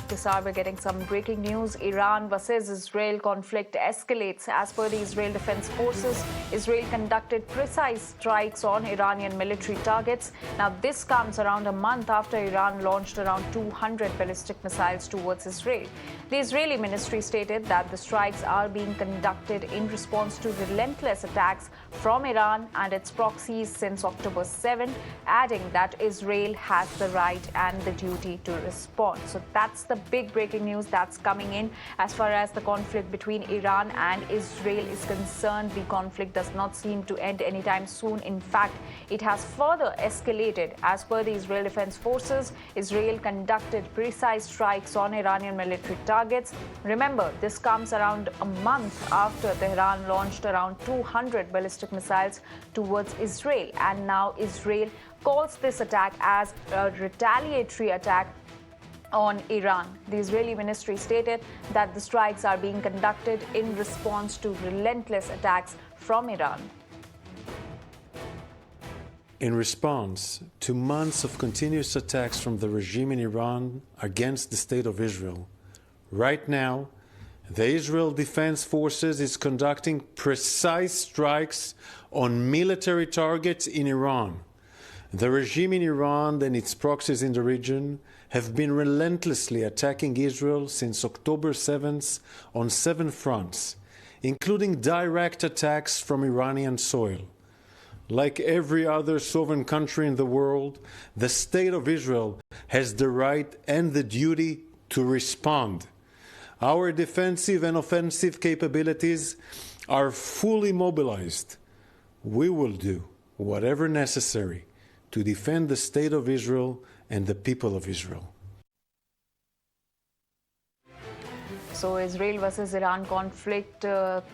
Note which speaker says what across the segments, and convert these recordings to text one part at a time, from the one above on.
Speaker 1: of this hour, we're getting some breaking news. Iran versus Israel conflict escalates. As per the Israel Defense Forces, Israel conducted precise strikes on Iranian military targets. Now, this comes around a month after Iran launched around 200 ballistic missiles towards Israel. The Israeli ministry stated that the strikes are being conducted in response to relentless attacks from Iran and its proxies since October 7, adding that Israel has the right and the duty to respond. So that's the big breaking news that's coming in. As far as the conflict between Iran and Israel is concerned, the conflict does not seem to end anytime soon. In fact, it has further escalated. As per the Israel Defense Forces, Israel conducted precise strikes on Iranian military targets. Remember, this comes around a month after Tehran launched around 200 ballistic missiles towards Israel, and now Israel calls this attack as a retaliatory attack on Iran. The Israeli ministry stated that the strikes are being conducted in response to relentless attacks from Iran.
Speaker 2: In response to months of continuous attacks from the regime in Iran against the State of Israel, right now, the Israel Defense Forces is conducting precise strikes on military targets in Iran. The regime in Iran and its proxies in the region have been relentlessly attacking Israel since October 7th on 7 fronts, including direct attacks from Iranian soil. Like every other sovereign country in the world, the State of Israel has the right and the duty to respond. Our defensive and offensive capabilities are fully mobilized. We will do whatever necessary to defend the State of Israel and the people of Israel.
Speaker 1: So Israel versus Iran conflict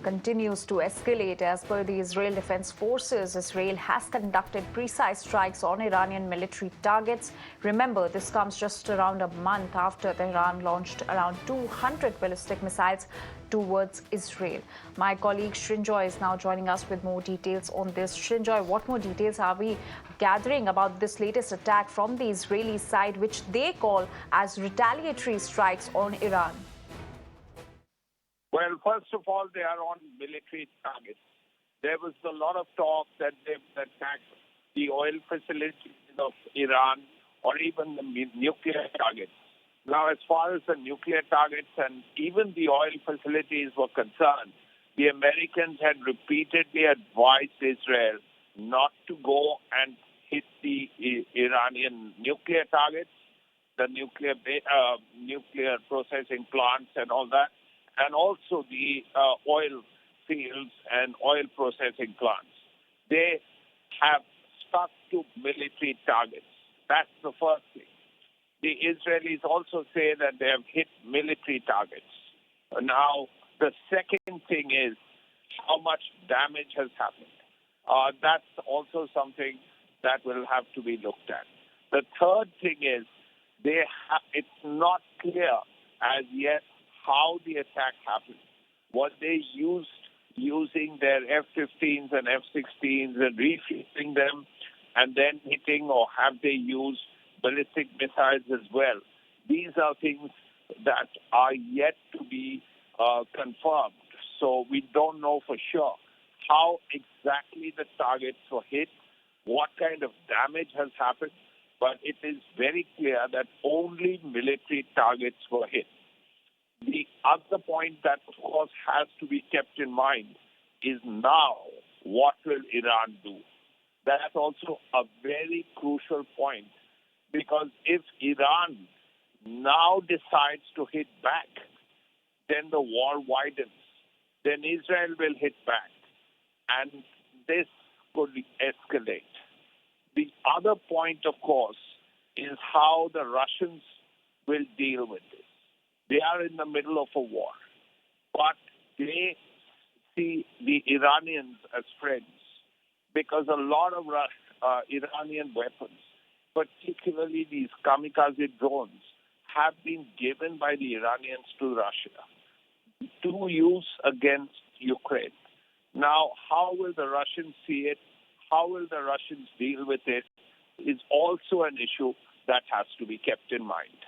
Speaker 1: continues to escalate. As per the Israel Defense Forces, Israel has conducted precise strikes on Iranian military targets. Remember, this comes just around a month after Tehran launched around 200 ballistic missiles towards Israel. My colleague Srinjoy is now joining us with more details on this. Srinjoy, what more details are we gathering about this latest attack from the Israeli side, which they call as retaliatory strikes on Iran?
Speaker 3: Well, first of all, they are on military targets. There was a lot of talk that they've attacked the oil facilities of Iran or even the nuclear targets. Now, as far as the nuclear targets and even the oil facilities were concerned, the Americans had repeatedly advised Israel not to go and hit the Iranian nuclear targets, the nuclear processing plants and all that, and also the oil fields and oil processing plants. They have stuck to military targets. That's the first thing. The Israelis also say that they have hit military targets. Now, the second thing is how much damage has happened. That's also something that will have to be looked at. The third thing is it's not clear as yet how the attack happened. Was they using their F-15s and F-16s and refueling them and then hitting, or have they used ballistic missiles as well? These are things that are yet to be confirmed. So we don't know for sure how exactly the targets were hit, what kind of damage has happened, but it is very clear that only military targets were hit. The other point that, of course, has to be kept in mind is now, what will Iran do? That's also a very crucial point, because if Iran now decides to hit back, then the war widens. Then Israel will hit back, and this could escalate. The other point, of course, is how the Russians will deal with this. They are in the middle of a war, but they see the Iranians as friends, because a lot of Iranian weapons, particularly these kamikaze drones, have been given by the Iranians to Russia to use against Ukraine. Now, how will the Russians see it? How will the Russians deal with it? Is also an issue that has to be kept in mind.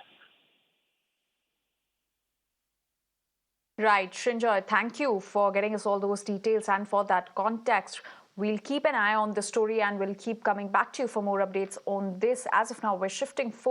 Speaker 1: Right, Srinjoy, thank you for getting us all those details and for that context. We'll keep an eye on the story and we'll keep coming back to you for more updates on this. As of now, we're shifting focus